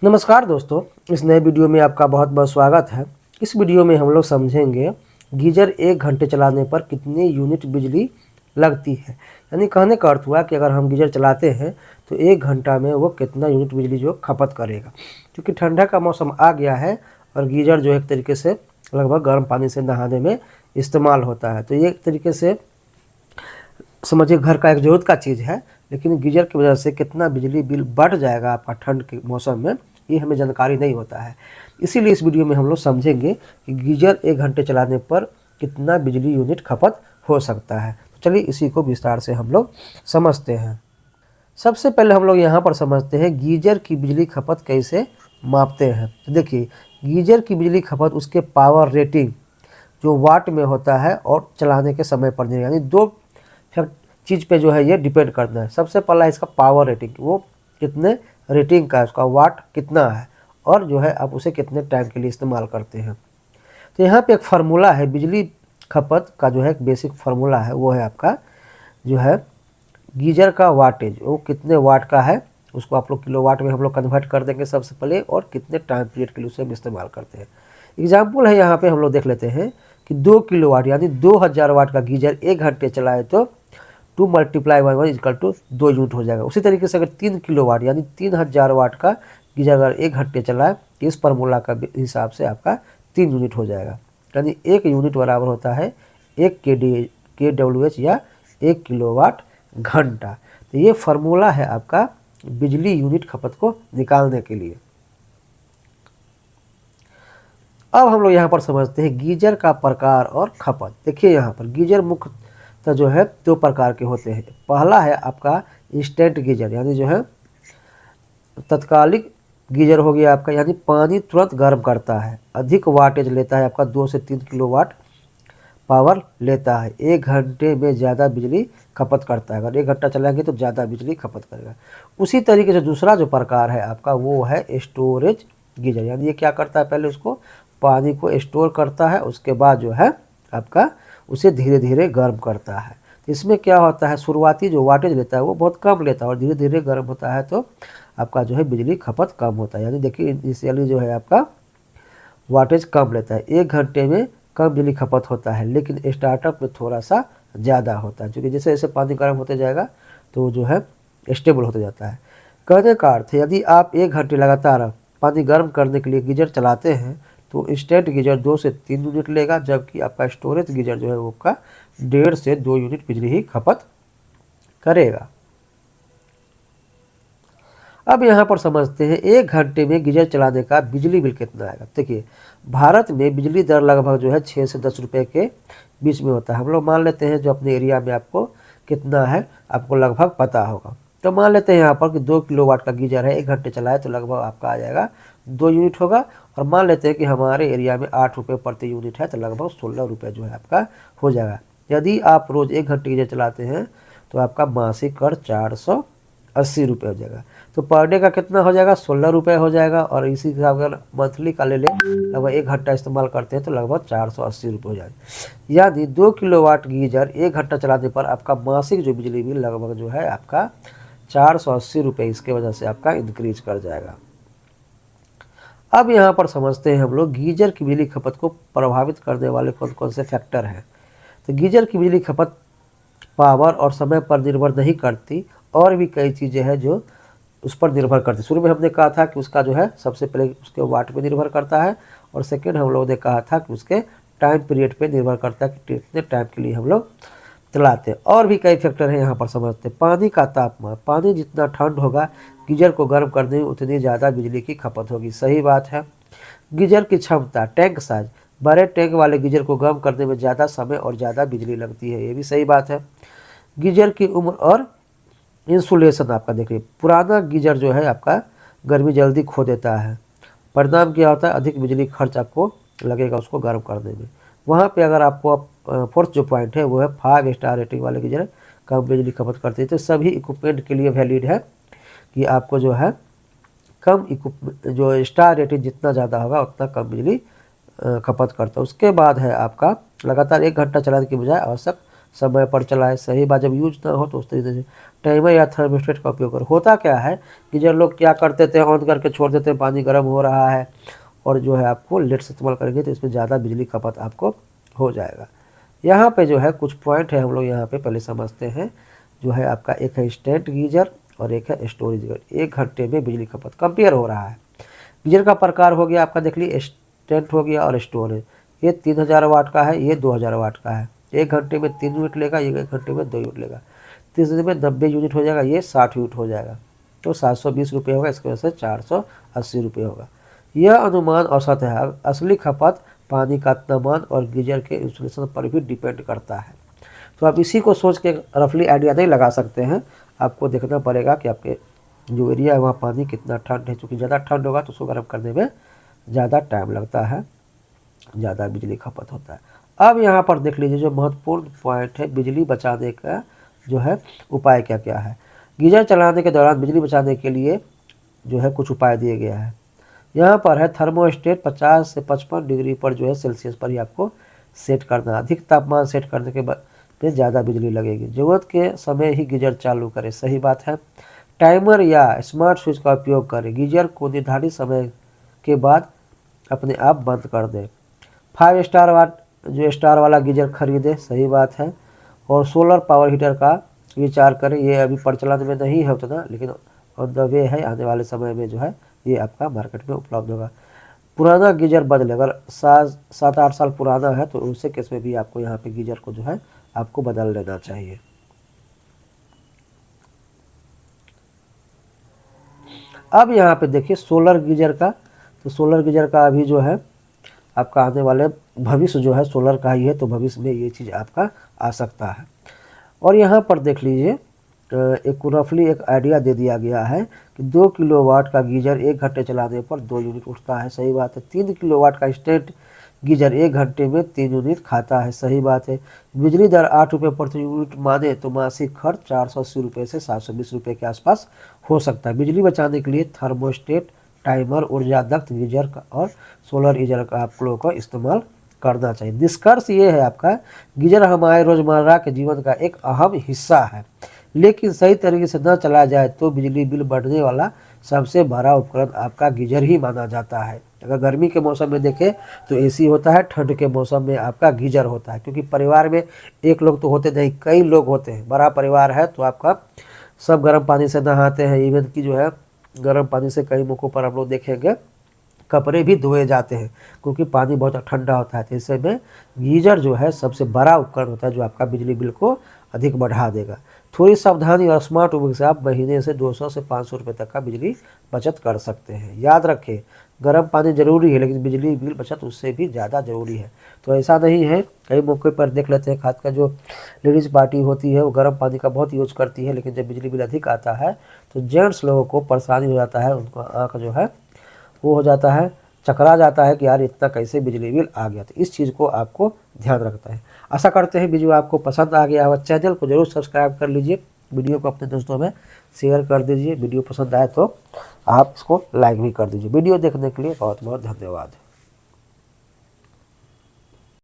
नमस्कार दोस्तों, इस नए वीडियो में आपका बहुत बहुत स्वागत है। इस वीडियो में हम लोग समझेंगे गीजर 1 घंटे चलाने पर कितनी यूनिट बिजली लगती है। यानी कहने का अर्थ हुआ कि अगर हम गीजर चलाते हैं तो 1 घंटा में वो कितना यूनिट बिजली जो खपत करेगा। क्योंकि ठंडा का मौसम आ गया है और गीजर जो एक तरीके से लगभग गर्म पानी से नहाने में इस्तेमाल होता है, तो ये एक तरीके से समझिए घर का एक ज़रूरत का चीज़ है। लेकिन गीजर की वजह से कितना बिजली बिल बढ़ जाएगा आपका ठंड के मौसम में, ये हमें जानकारी नहीं होता है। इसीलिए इस वीडियो में हम लोग समझेंगे कि गीजर 1 घंटे चलाने पर कितना बिजली यूनिट खपत हो सकता है। तो चलिए इसी को विस्तार से हम लोग समझते हैं। सबसे पहले हम लोग यहाँ पर समझते हैं गीजर की बिजली खपत कैसे मापते हैं। तो देखिए, गीजर की बिजली खपत उसके पावर रेटिंग जो वाट में होता है और चलाने के समय पर नहीं, यानी दो चीज़ पे जो है ये डिपेंड करता है। सबसे पहला है इसका पावर रेटिंग, वो कितने रेटिंग का है, उसका वाट कितना है और जो है आप उसे कितने टाइम के लिए इस्तेमाल करते हैं। तो यहाँ पे एक फार्मूला है बिजली खपत का, जो है एक बेसिक फार्मूला है, वो है आपका जो है गीजर का वाटेज, वो कितने वाट का है उसको आप लोग किलोवाट में हम लोग कन्वर्ट कर देंगे सबसे पहले, और कितने टाइम पीरियड के लिए उसे हम इस्तेमाल करते हैं। एग्जाम्पल है यहाँ पे हम लोग देख लेते हैं कि 2 किलोवाट यानी 2000 वाट का गीजर 1 घंटे चलाए तो 2 × 1 इक्वल टू 2 यूनिट हो जाएगा। उसी तरीके से अगर 3 किलोवाट यानी 3000 वाट का गीजर अगर 1 घंटे चलाए तो इस फार्मूला का हिसाब से आपका 3 यूनिट हो जाएगा। यानी 1 यूनिट बराबर होता है 1 kWh या 1 किलोवाट घंटा। तो ये फार्मूला है आपका बिजली यूनिट खपत को निकालने के लिए। अब हम लोग यहाँ पर समझते हैं गीजर का प्रकार और खपत। देखिए यहाँ पर गीजर मुख्यतः जो है 2 प्रकार के होते हैं। पहला है आपका इंस्टेंट गीजर, यानी जो है तत्कालिक गीजर हो गया आपका, यानी पानी तुरंत गर्म करता है, अधिक वाटेज लेता है, आपका 2 से 3 किलोवाट पावर लेता है, 1 घंटे में ज़्यादा बिजली खपत करता है। अगर 1 घंटा चलाएंगे तो ज़्यादा बिजली खपत करेगा। उसी तरीके से दूसरा जो प्रकार है आपका वो है स्टोरेज गीजर, यानी ये क्या करता है, पहले उसको पानी को स्टोर करता है, उसके बाद जो है आपका उसे धीरे धीरे गर्म करता है। तो इसमें क्या होता है, शुरुआती जो वाटेज लेता है वो बहुत कम लेता है और धीरे धीरे गर्म होता है तो आपका जो है बिजली खपत कम होता है। यानी देखिए इनिशियली जो है आपका वाटेज कम लेता है, 1 घंटे में कम बिजली खपत होता है, लेकिन स्टार्टअप में थोड़ा सा ज़्यादा होता है, क्योंकि जैसे जैसे पानी गर्म होते जाएगा तो जो है स्टेबल होते जाता है। कहने का अर्थ है यदि आप 1 घंटे लगातार पानी गर्म करने के लिए गीजर चलाते हैं तो इंस्टेंट गीजर 2 से 3 यूनिट लेगा, जबकि आपका स्टोरेज गीजर जो है वो आपका 1.5 से 2 यूनिट बिजली ही खपत करेगा। अब यहाँ पर समझते हैं 1 घंटे में गीजर चलाने का बिजली बिल कितना आएगा। देखिए भारत में बिजली दर लगभग जो है 6 से 10 रुपये के बीच में होता है। हम लोग मान लेते हैं जो अपने एरिया में आपको कितना है आपको लगभग पता होगा। तो मान लेते हैं यहाँ पर कि 2 किलोवाट का गीजर है, 1 घंटे चलाए तो लगभग आपका आ जाएगा 2 यूनिट होगा। और मान लेते हैं कि हमारे एरिया में 8 रुपये प्रति यूनिट है तो लगभग 16 रुपये जो है आपका हो जाएगा। यदि आप रोज़ 1 घंटे गीजर चलाते हैं तो आपका मासिक कर 480 रुपये हो जाएगा। तो पर डे का कितना हो जाएगा, 16 रुपये हो जाएगा। और इसी के अगर मंथली का ले लें, लगभग 1 घंटा इस्तेमाल करते हैं तो लगभग 480 रुपये हो जाएगा। यानी 2 किलोवाट गीजर 1 घंटा चलाने पर आपका मासिक जो बिजली बिल लगभग जो है आपका 480 रुपये इसके वजह से आपका इंक्रीज कर जाएगा। अब यहाँ पर समझते हैं हम लोग गीजर की बिजली खपत को प्रभावित करने वाले कौन कौन से फैक्टर हैं। तो गीजर की बिजली खपत पावर और समय पर निर्भर नहीं करती, और भी कई चीज़ें हैं जो उस पर निर्भर करती। शुरू में हमने कहा था कि उसका जो है सबसे पहले उसके वाट पे निर्भर करता है, और सेकंड हम लोगों ने कहा था कि उसके टाइम पीरियड पे निर्भर करता है कि कितने टाइम के लिए हम लोग चलाते हैं। और भी कई फैक्टर हैं यहाँ पर समझते हैं। पानी का तापमान, पानी जितना ठंड होगा गीजर को गर्म करने में उतनी ज़्यादा बिजली की खपत होगी, सही बात है। गीजर की क्षमता, टैंक साइज, बड़े टैंक वाले गीजर को गर्म करने में ज़्यादा समय और ज़्यादा बिजली लगती है, ये भी सही बात है। गीजर की उम्र और इंसुलेशन, आपका देखिए पुराना गीजर जो है आपका गर्मी जल्दी खो देता है, परिणाम क्या होता है, अधिक बिजली खर्च आपको लगेगा उसको गर्म करने में। वहाँ पे अगर आपको फोर्थ जो पॉइंट है वो है 5 स्टार रेटिंग वाले गीजर कम बिजली खपत करते हैं। तो सभी इक्विपमेंट के लिए वैलिड है कि आपको जो है कम इक्विपमेंट जो स्टार रेटिंग जितना ज़्यादा होगा उतना कम बिजली खपत करता है। उसके बाद है आपका लगातार 1 घंटा चलाने की बजाय आवश्यक समय पर चलाएं। सही बात, जब यूज ना हो तो उस तरीके से टाइमर या थर्मोस्टेट का उपयोग करें। होता क्या है कि जब लोग क्या करते थे, ऑन करके छोड़ देते हैं, पानी गर्म हो रहा है और जो है आपको लेट से इस्तेमाल करेंगे तो इसमें ज़्यादा बिजली खपत आपको हो जाएगा। यहाँ पे जो है कुछ पॉइंट है, हम लोग यहाँ पे पहले समझते हैं। जो है आपका एक है इंस्टेंट गीजर और एक है स्टोरेज गीजर। 1 घंटे में बिजली खपत कंपेयर हो रहा है। गीजर का प्रकार हो गया आपका, देख लीजिए इंस्टेंट हो गया और स्टोरेज। ये 3000 वाट का है, ये 2000 वाट का है। 1 घंटे में 3 यूनिट लेगा, ये 1 घंटे में 2 यूनिट लेगा। 30 दिन में 90 यूनिट हो जाएगा, ये 60 यूनिट हो जाएगा। तो 720 रुपये होगा, इसकी वजह से 480 रुपये होगा। यह अनुमान औसत है, असली खपत पानी का तापमान और गीजर के इंस्टॉलेशन पर भी डिपेंड करता है। तो आप इसी को सोच के रफली आइडिया नहीं लगा सकते हैं, आपको देखना पड़ेगा कि आपके जो एरिया है वहाँ पानी कितना ठंड है। चूँकि ज़्यादा ठंड होगा तो उसको गर्म करने में ज़्यादा टाइम लगता है, ज़्यादा बिजली खपत होता है। अब यहाँ पर देख लीजिए जो महत्वपूर्ण पॉइंट है, बिजली बचाने का जो है उपाय क्या क्या है। गीजर चलाने के दौरान बिजली बचाने के लिए जो है कुछ उपाय दिए गया है। यहाँ पर है थर्मोस्टेट 50 से 55 डिग्री पर जो है सेल्सियस पर ही आपको सेट करना। अधिक तापमान सेट करने के बाद में ज़्यादा बिजली लगेगी। ज़रूरत के समय ही गीजर चालू करें, सही बात है। टाइमर या स्मार्ट स्विच का उपयोग करें। गीजर को निर्धारित समय के बाद अपने आप बंद कर दें। 5 स्टार वाट जो स्टार वाला गीजर खरीदें, सही बात है। और सोलर पावर हीटर का विचार करें। ये अभी प्रचलन में नहीं है उतना, लेकिन ऑन द वे है, आने वाले समय में जो है ये आपका मार्केट में उपलब्ध होगा। पुराना गीजर बदले, अगर 7-8 साल पुराना है तो उससे केस में भी आपको यहाँ पे गीजर को जो है आपको बदल लेना चाहिए। अब यहाँ पे देखिए सोलर गीजर का, तो सोलर गीजर का अभी जो है आपका आने वाले भविष्य जो है सोलर का ही है, तो भविष्य में ये चीज़ आपका आ सकता है। और यहाँ पर देख लीजिए एक रफली एक आइडिया दे दिया गया है कि 2 किलोवाट का गीजर 1 घंटे चलाने पर 2 यूनिट उठता है, सही बात है। 3 किलोवाट का इंस्टेंट गीजर 1 घंटे में 3 यूनिट खाता है, सही बात है। बिजली दर 8 रुपये प्रति यूनिट माने तो मासिक खर्च 480 रुपये से 720 रुपये के आसपास हो सकता है। बिजली बचाने के लिए थर्मोस्टेट, टाइमर, ऊर्जा दक्ष गीजर का और सोलर गीजर का आप लोगों को इस्तेमाल करना चाहिए। निष्कर्ष ये है आपका, गीजर हमारे रोज़मर्रा के जीवन का एक अहम हिस्सा है, लेकिन सही तरीके से न चलाया जाए तो बिजली बिल बढ़ने वाला सबसे बड़ा उपकरण आपका गीजर ही माना जाता है। अगर गर्मी के मौसम में देखें तो एसी होता है, ठंड के मौसम में आपका गीजर होता है। क्योंकि परिवार में एक लोग तो होते नहीं, कई लोग होते हैं। बड़ा परिवार है तो आपका सब गर्म पानी से नहाते हैं। इवन की जो है गर्म पानी से कई मौक़ों पर आप लोग देखेंगे कपड़े भी धोए जाते हैं, क्योंकि पानी बहुत ठंडा होता है। तो इससे में गीजर जो है सबसे बड़ा उपकरण होता है जो आपका बिजली बिल को अधिक बढ़ा देगा। थोड़ी सावधानी और स्मार्ट उपयोग से आप महीने से 200 से 500 रुपये तक का बिजली बचत कर सकते हैं। याद रखें, गर्म पानी ज़रूरी है, लेकिन बिजली बिल बचत उससे भी ज़्यादा ज़रूरी है। तो ऐसा नहीं है, कई मौके पर देख लेते हैं, खासकर जो लेडीज़ पार्टी होती है वो गर्म पानी का बहुत यूज करती है, लेकिन जब बिजली बिल अधिक आता है तो जेंट्स लोगों को परेशानी हो जाता है। उनको आँख जो है वो हो जाता है, चकरा जाता है कि यार इतना कैसे बिजली बिल आ गया। तो इस चीज़ को आपको ध्यान रखता है। आशा करते हैं वीडियो आपको पसंद आ गया होगा। चैनल को जरूर सब्सक्राइब कर लीजिए, वीडियो को अपने दोस्तों में शेयर कर दीजिए। वीडियो पसंद आए तो आप इसको लाइक भी कर दीजिए। वीडियो देखने के लिए बहुत बहुत धन्यवाद।